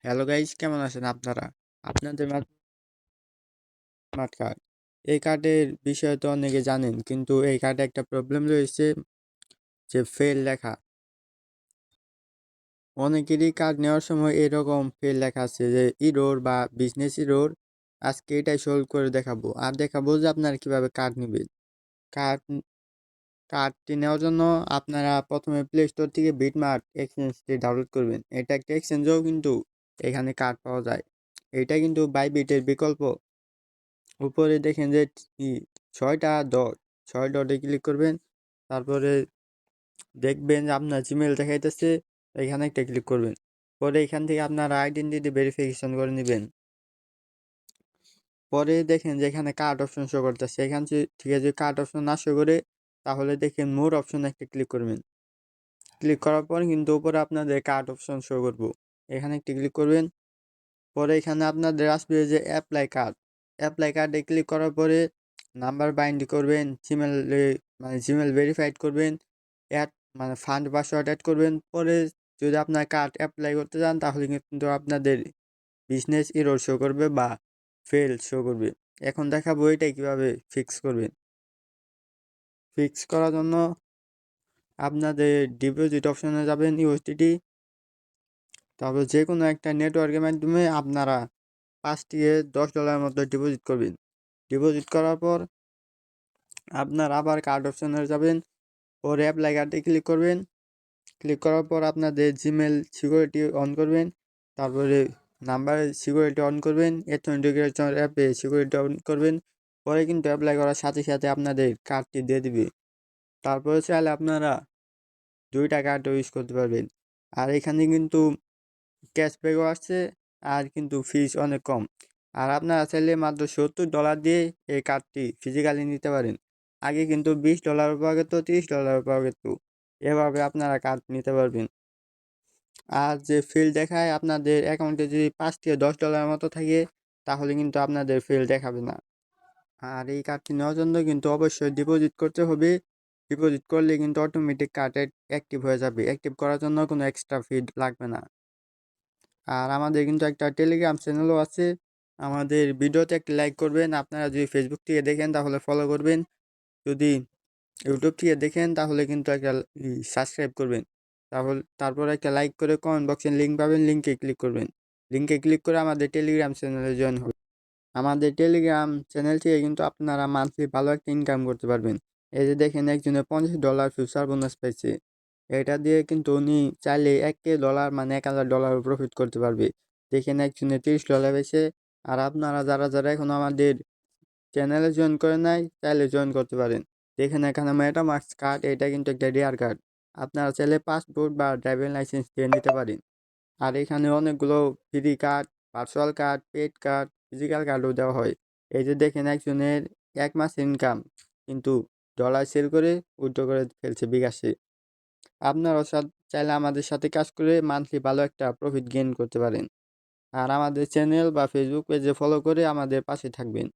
Hello guys, কেমন আছেন আপনারা? আপনাদের স্মার্ট কার্ড। এই কার্ডের বিষয়ে তো অনেকে জানেন, কিন্তু এই কার্ডে একটা প্রবলেম রয়েছে যে ফেল লেখা। অনেকেরই কার্ড নেওয়ার সময় এরকম ফেল লেখা আছে যে ইরোর বা বিজনেস ইরোর। আজকে এটাই সলভ করে দেখাবো, আর দেখাবো যে আপনারা কিভাবে কার্ড নেবেন। কার্ড কার্ডটি নেওয়ার জন্য আপনারা প্রথমে প্লে স্টোর থেকে বিটমার্ট এক্সচেঞ্জটি ডাউনলোড করবেন। এটা একটা এক্সচেঞ্জও, কিন্তু এখানে কার্ড পাওয়া যায়। এটা কিন্তু বাইবিটের বিকল্প। উপরে দেখেন যে ই ৬টা ডট, ৬ ডটে ক্লিক করবেন। তারপরে দেখবেন যে আপনার জিমেল দেখাইতেছে, এখানে একটা ক্লিক করবেন। পরে এখান থেকে আপনার আইডেন্টিটি ভেরিফিকেশন করে নেবেন। পরে দেখেন যে এখানে কার্ড অপশন শো করতেছে, এখান থেকে যদি কার্ড অপশন না শো করে, তাহলে দেখেন মোর অপশন একটা ক্লিক করবেন। ক্লিক করার পর কিন্তু উপরে আপনাদের কার্ড অপশন শো করবো, এখানে একটি ক্লিক করবেন। পরে এখানে আপনাদের আসবে যে অ্যাপ্লাই কার্ডে ক্লিক করার পরে নাম্বার বাইন্ড করবেন, জিমেল ভেরিফাইড করবেন, অ্যাড ফান্ড পাসওয়ার্ড অ্যাড করবেন। পরে যদি আপনার কার্ড অ্যাপ্লাই করতে চান, তাহলে কিন্তু আপনাদের বিজনেস এরর শো করবে বা ফেল শো করবে। এখন দেখাবো এটাই কিভাবে ফিক্স করবেন। ফিক্স করার জন্য আপনাদের ডিপোজিট অপশনে যাবেন, ইউএসডিটি। তারপর যে কোনো একটা নেটওয়ার্কের মাধ্যমে আপনারা ৫ থেকে $10 মতো ডিপোজিট করবেন। ডিপোজিট করার পর আপনার আবার কার্ড অপশনে যাবেন, পরে অ্যাপ্লাই কার্ডে ক্লিক করবেন। ক্লিক করার পর আপনাদের জিমেল সিকিউরিটি অন করবেন, তারপরে নাম্বার সিকিউরিটি অন করবেন, অথেন্টিকেশন অ্যাপে সিকিউরিটি অন করবেন। পরে কিন্তু অ্যাপ্লাই করার সাথে সাথে আপনাদের কার্ডটি দিয়ে দিবে। তারপরে চাইলে আপনারা 2টা কার্ড ইউজ করতে পারবেন। আর এখানে কিন্তু ক্যাশব্যাকও আসছে, আর কিন্তু ফিস অনেক কম। আর আপনারা চাইলে মাত্র $70 দিয়ে এই কার্ডটি ফিজিক্যালি নিতে পারেন। আগে কিন্তু $20 পাওয়া যেত, $30 পাওয়া যেত। এভাবে আপনারা কার্ড নিতে পারবেন। আর যে ফিল দেখায়, আপনাদের অ্যাকাউন্টে যদি $5 থেকে $10 মতো থাকে, তাহলে কিন্তু আপনাদের ফিল দেখাবে না। আর এই কার্ডটি নেওয়ার জন্য কিন্তু অবশ্যই ডিপোজিট করতে হবে। ডিপোজিট করলে কিন্তু অটোমেটিক কার্ড অ্যাক্টিভ হয়ে যাবে। অ্যাক্টিভ করার জন্য কোনো এক্সট্রা ফি লাগবে না। আর আমাদের কিন্তু একটা টেলিগ্রাম চ্যানেলও আছে। আমাদের ভিডিওতে একটা লাইক করবেন। আপনারা যদি ফেসবুক থেকে দেখেন তাহলে ফলো করবেন। যদি ইউটিউব থেকে দেখেন তাহলে কিন্তু একটা সাবস্ক্রাইব করবেন। তারপর একটা লাইক করে কমেন্ট বক্সে লিঙ্ক পাবেন, লিঙ্কে ক্লিক করবেন। লিঙ্কে ক্লিক করে আমাদের টেলিগ্রাম চ্যানেলে জয়েন হবে। আমাদের টেলিগ্রাম চ্যানেল থেকে কিন্তু আপনারা মান্থলি ভালো একটা ইনকাম করতে পারবেন। এই যে দেখেন, একজনে $50 ফিউচার বোনাস পাইছে। এটা দিয়ে কিন্তু উনি চাইলে $1,000 মানে $1,000 প্রফিট করতে পারবে। দেখেন, একজনে $30 পেয়েছে। আর আপনারা যারা যারা এখন আমাদের চ্যানেলে জয়েন করে নাই, চাইলে জয়েন করতে পারেন। দেখেন এখানে মেটামাস্ক কার্ড, এটা কিন্তু একটা রেয়ার কার্ড। আপনারা চাইলে পাসপোর্ট বা ড্রাইভিং লাইসেন্স দিয়ে নিতে পারেন। আর এখানে অনেকগুলো free card, virtual card, paid card, physical কার্ডও দেওয়া হয়। এই যে দেখেন, একজনের 1 মাস ইনকাম কিন্তু ডলার সেল করে উইথড্র করে ফেলছে বিকাশে। আপনারাও চাইলে আমাদের সাথে কাজ করে মান্থলি ভালো একটা প্রফিট গেইন করতে পারেন। আর আমাদের চ্যানেল বা ফেসবুক পেজে ফলো করে আমাদের পাশে থাকবেন।